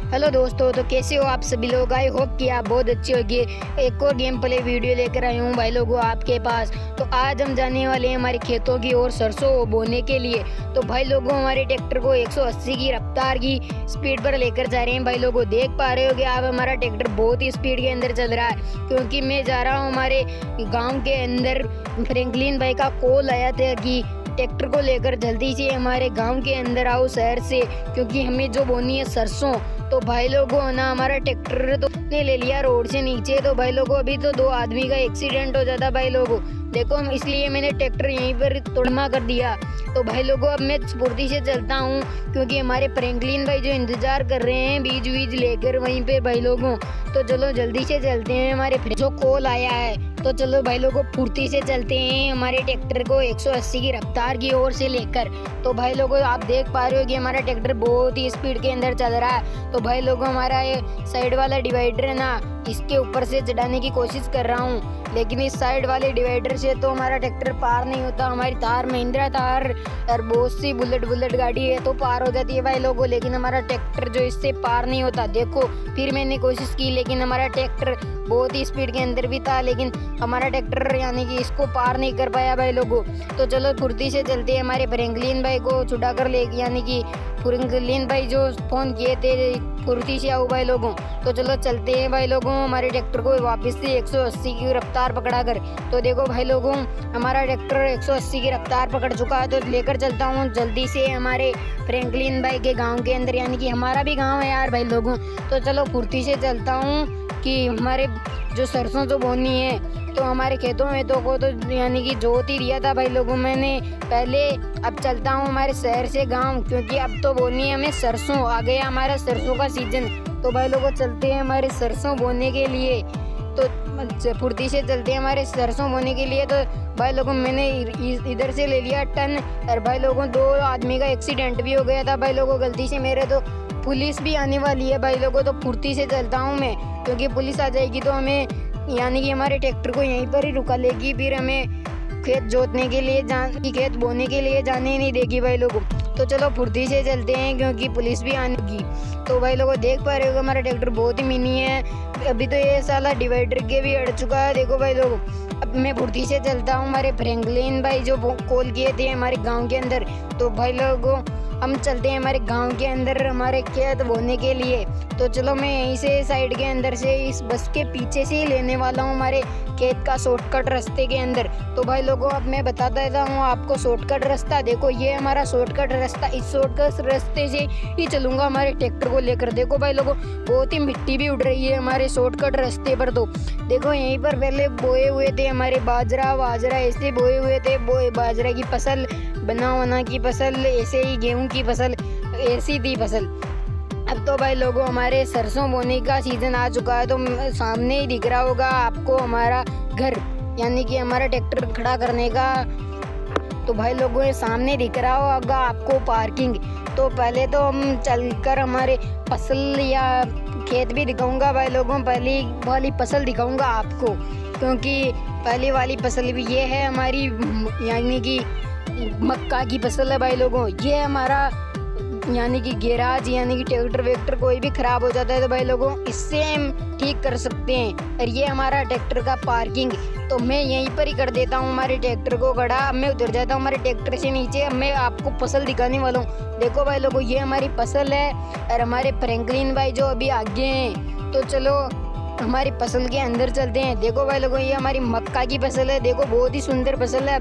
Hello दोस्तों, तो कैसे हो आप सभी लोग। आई होप कि आप बहुत अच्छे होंगे। एक और गेम प्ले वीडियो लेकर आए हूँ भाई लोगों आपके पास। तो आज हम जाने वाले हैं हमारे खेतों की ओर सरसों बोने के लिए। तो भाई लोगों हमारे ट्रैक्टर को 180 की रफ्तार की स्पीड पर लेकर जा रहे हैं। भाई लोगों देख पा रहे हो कि आप हमारा ट्रैक्टर बहुत ही स्पीड के अंदर चल रहा है, क्योंकि मैं जा रहा हूँ हमारे गाँव के अंदर। फ्रैंकलिन भाई का कॉल आया था कि ट्रैक्टर को लेकर जल्दी से हमारे गांव के अंदर आओ शहर से, क्योंकि हमें जो बोनी है सरसों। तो भाई लोगों ना हमारा ट्रैक्टर तो ने ले लिया रोड से नीचे। तो भाई लोगों अभी तो 2 आदमी का एक्सीडेंट हो जाता भाई लोगों, देखो इसलिए मैंने ट्रैक्टर यहीं पर तोड़मा कर दिया। तो भाई लोगों अब मैं स्फूर्ति से चलता हूँ, क्योंकि हमारे फ्रैंकलिन भाई जो इंतजार कर रहे हैं बीज वीज लेकर वहीं पे भाई लोगों। तो चलो जल्दी से चलते हैं, हमारे जो कॉल आया है। तो चलो भाई लोगों फुर्ती से चलते हैं हमारे ट्रैक्टर को 180 की रफ्तार की ओर से लेकर। तो भाई लोगों आप देख पा रहे हो कि हमारा ट्रैक्टर बहुत ही स्पीड के अंदर चल रहा है। तो भाई लोगों हमारा ये साइड वाला डिवाइडर है ना, इसके ऊपर से चढ़ाने की कोशिश कर रहा हूँ, लेकिन इस साइड वाले डिवाइडर से तो हमारा ट्रैक्टर पार नहीं होता। हमारी थार महिंद्रा थार और बहुत सी बुलेट गाड़ी है तो पार हो जाती है भाई लोगों, लेकिन हमारा ट्रैक्टर जो इससे पार नहीं होता। देखो फिर मैंने कोशिश की, लेकिन हमारा ट्रैक्टर बहुत ही स्पीड के अंदर भी था, लेकिन हमारा ट्रैक्टर यानी कि इसको पार नहीं कर पाया भाई लोगों। तो चलो फुर्ती से चलते हैं, हमारे फ्रैंकलिन भाई को छुड़ा कर ले, यानी कि फ्रैंकलिन भाई जो फोन किए थे फुर्ती से आओ भाई लोगों। तो चलो चलते हैं भाई लोगों हमारे ट्रैक्टर को वापस से 180 की रफ्तार पकड़ा कर। तो देखो भाई लोगों हमारा ट्रैक्टर 180 की रफ्तार पकड़ चुका है। तो लेकर चलता हूँ जल्दी से हमारे फ्रैंकलिन भाई के गांव के अंदर, यानी कि हमारा भी गांव है यार भाई लोगों। तो चलो फुर्ती से चलता हूँ कि हमारे जो सरसों जो बोनी है तो हमारे खेतों में तो को तो यानी कि जोत ही दिया था भाई लोगों मैंने पहले। अब चलता हूँ हमारे शहर से गांव, क्योंकि अब तो बोनी है हमें सरसों, आ गया हमारा सरसों का सीजन। तो भाई लोगों चलते हैं हमारे सरसों बोने के लिए। तो फुर्ती से चलते हैं हमारे सरसों बोने के लिए। तो भाई लोगों मैंने इधर से ले लिया टन, और भाई लोगों 2 आदमी का एक्सीडेंट भी हो गया था भाई लोगों गलती से मेरे। तो पुलिस भी आने वाली है भाई लोगों, तो फुर्ती से चलता हूँ मैं, क्योंकि पुलिस आ जाएगी तो हमें यानी कि हमारे ट्रैक्टर को यहीं पर ही रुका लेगी, फिर हमें खेत जोतने के लिए खेत बोने के लिए जाने ही नहीं देगी भाई लोगों। तो चलो फुर्ती से चलते हैं, क्योंकि पुलिस भी आनेगी। तो भाई लोगों देख पा रहे हो हमारा ट्रैक्टर बहुत ही मिनी है, अभी तो ये साला डिवाइडर के भी अड़ चुका है देखो भाई लोगों। अब मैं फुर्ती से चलता हूँ हमारे फ्रैंकलिन भाई जो कॉल किए थे हमारे गाँव के अंदर। तो भाई लोगों हम चलते हैं हमारे गांव के अंदर हमारे खेत बोने के लिए। तो चलो मैं यहीं से साइड के अंदर से इस बस के पीछे से ही लेने वाला हूँ हमारे खेत का शॉर्टकट रास्ते के अंदर। तो भाई लोगों अब मैं बता देता हूँ आपको शॉर्टकट रास्ता। देखो ये हमारा शॉर्टकट रास्ता, इस शॉर्टकट रास्ते से ही चलूँगा हमारे ट्रैक्टर को लेकर। देखो भाई लोगों बहुत ही मिट्टी भी उड़ रही है हमारे शॉर्टकट रास्ते पर। तो देखो यहीं पर पहले बोए हुए थे हमारे बाजरा ऐसे बोए हुए थे, बाजरा की फसल, बना की फसल, ऐसे ही गेहूं की फसल, ऐसी थी फसल। अब तो भाई लोगों हमारे सरसों बोने का सीजन आ चुका है। तो सामने ही दिख रहा होगा आपको हमारा घर, यानी कि हमारा ट्रैक्टर खड़ा करने का। तो भाई लोगों ये सामने दिख रहा होगा आपको पार्किंग। तो पहले तो हम चलकर हमारे फसल या खेत भी दिखाऊंगा भाई लोगों, पहली वाली फसल दिखाऊंगा आपको, क्योंकि पहली वाली फसल भी ये है हमारी, यानी कि मक्का की फसल है भाई लोगों। ये हमारा यानी कि गैराज, यानी कि ट्रैक्टर वेक्टर कोई भी खराब हो जाता है तो भाई लोगों इससे हम ठीक कर सकते हैं। और ये हमारा ट्रैक्टर का पार्किंग। तो मैं यहीं पर ही कर देता हूँ हमारे ट्रैक्टर को खड़ा। अब मैं उतर जाता हूँ हमारे ट्रैक्टर से नीचे। अब मैं आपको फसल दिखाने वाला हूँ। देखो भाई लोगों ये हमारी फसल है, और हमारे फ्रैंकलिन भाई जो अभी आगे हैं। तो चलो हमारी फसल के अंदर चलते हैं। देखो भाई लोगों ये हमारी मक्का की फसल है, देखो बहुत ही सुंदर फसल है।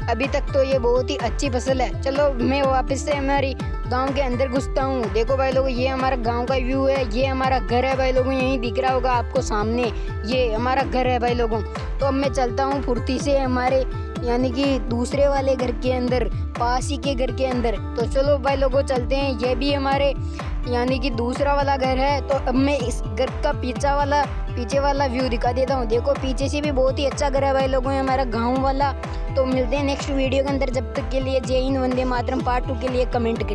अभी तक तो ये बहुत ही अच्छी फसल है। चलो मैं वापस से हमारी गांव के अंदर घुसता हूँ। देखो भाई लोगों ये हमारा गांव का व्यू है, ये हमारा घर है भाई लोगों, यहीं दिख रहा होगा आपको सामने, ये हमारा घर है भाई लोगों। तो अब मैं चलता हूँ फुर्ती से हमारे यानी कि दूसरे वाले घर के अंदर, पास ही के घर के अंदर। तो चलो भाई लोगों चलते हैं, ये भी हमारे यानी कि दूसरा वाला घर है। तो अब मैं इस घर का पीछे वाला व्यू दिखा देता हूँ। देखो पीछे से भी बहुत ही अच्छा घर है भाई लोगों हमारा गाँव वाला। तो मिलते हैं नेक्स्ट वीडियो के अंदर, जब तक के लिए जय हिंद, वंदे मातरम। पार्ट 2 के लिए कमेंट करें।